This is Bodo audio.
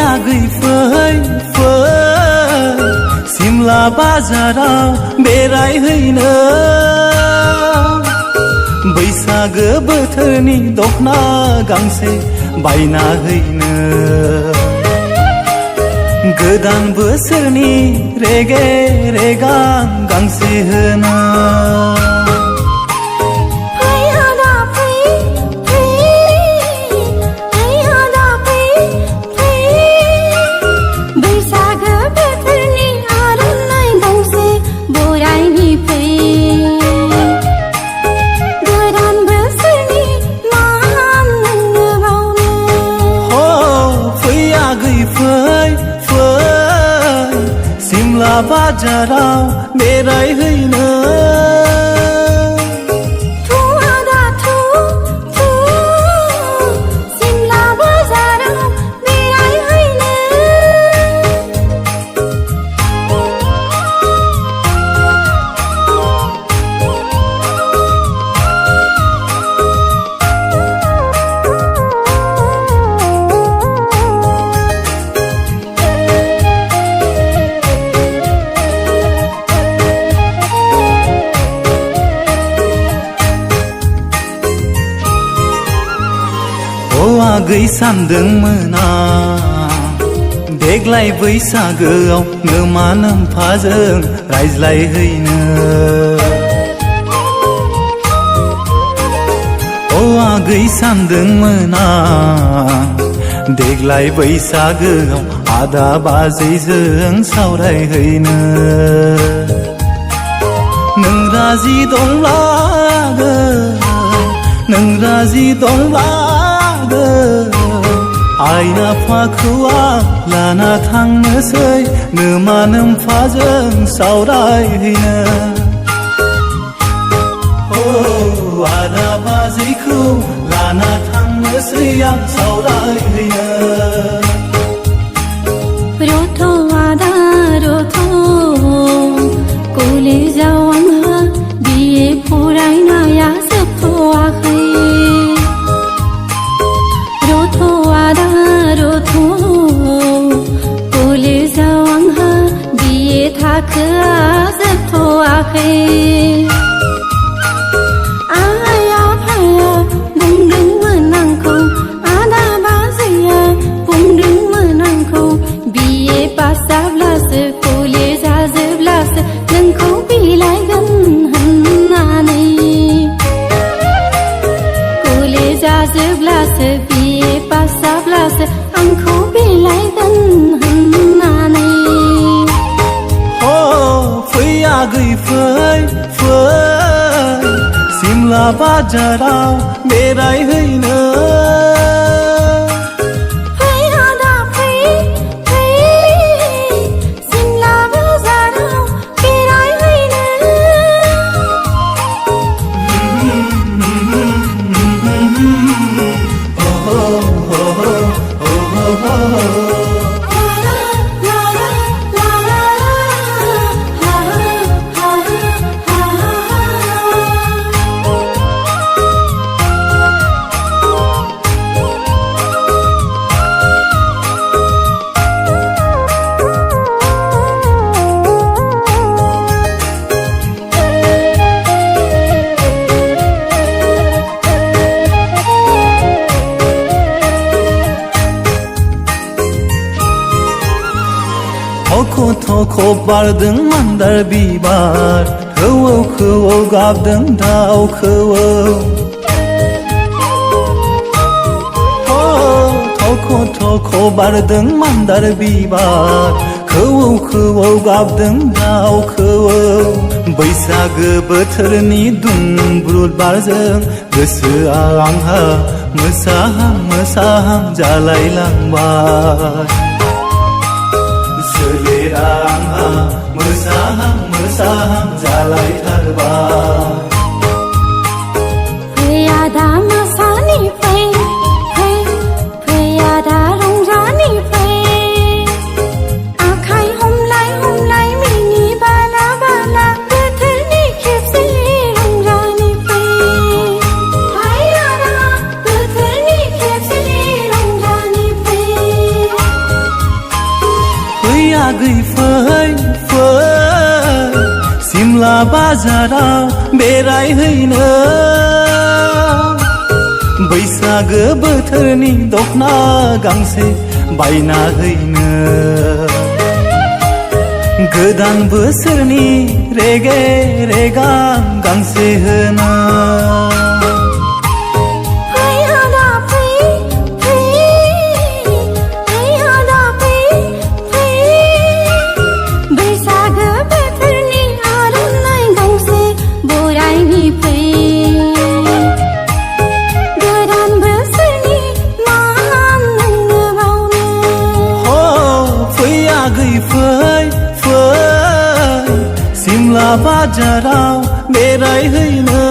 आगै फै सिमला बाजाराव बेरायहैनो बैसागो बोथोरनि दखना गांसे बायना हैनो गोदान बोसोरनि रेगे रेगां गांसे होनो सिमला बाजाराव बेरायहैनो सिमला बाजाराव बेरायहैनो आगै सानदोंमोन आं देग्लाय बैसागोआव नोमा नोम्फाजों रायज्लायहैनो आगै सानदोंमोन आं देग्लाय बैसागोआव आदा बाजैजों सावरायहैनो नों राजि दंब्ला नों राजि दंब्ला आइ आफाखौ आं लाना थांनोसै नोमा नोम्फाजों सावरायहैनो आदा बाजैखौ लाना थांनोसै आं सावरायहैनो रथ' आदा रथ' कलेजाव आंहा बिए फरायनाया जोबथ'वाखै कलेजाव आंहा बिए थाखोआ जोबथ'वाखै आइ आफाया बुंदोंमोन आंखौ आदा बाजैया बुंदोंमोन आंखौ बिए पास जाब्लासो कलेजा जोबब्लासो नोंखौ बिलाइगोन होननानै कलेजा जोबब्लासो बिए पास जाब्लासो आंखौ बिलाइगोन होननानै फै आगै फै सिमला बाजाराव बेरायहैनो सिमला बाजाराव बेरायहैनो थख' बारदों मान्दार बिबार खौवौ खौवौ गाबदों दाउ खौवौ थख' बारदों मान्दार बिबार खौवौ खौवौ गाबदों दाउ खौवौ बैसागो बोथोरनि दुंब्रुद बारजों गोसोआ आंहा मोसाहां मोसाहां जालायलांबाय सोलेरा आंहा मोसाहां जालायथारबाय फैयादा मोसानि फै फै फैयादा रंजानि फै आखाइ हमलाय हमलाय मिनि बाला बाला बोथोरनि खेबसे रंजानि फै फैयादा बोथोरनि खेबसे रंजानि फै फै आगै फै फै सिमला बाजाराव बेरायहैनो बैसागो बोथोरनि दखना गांसे बायना हैनो गोदान बोसोरनि रेगे रेगां गांसे होनो फैयादा फै फै फैयादा फै फै बैसागो बोथोरनि आर'नाइ गांसे बरायनि फै गोदान बोसोरनि मान नोंनो बावनो हो फै आगै फै फै सिमला बाजाराव बेरायहैनो